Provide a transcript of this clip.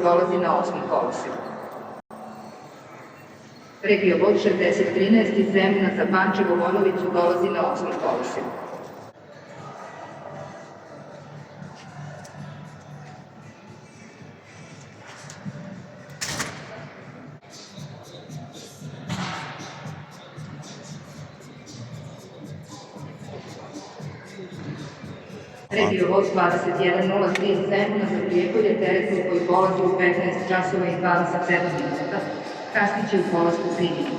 Dolazi na 8. kolosek. Regiovod 6013 iz Zemuna za Pančevo-Vonovicu dolazi na 8. kolosek. Regiovod 2103 iz Zemuna za Prijepolje teretni koji polazi u 15 časova i 27 minuta, kasniće u polasku Prijednje.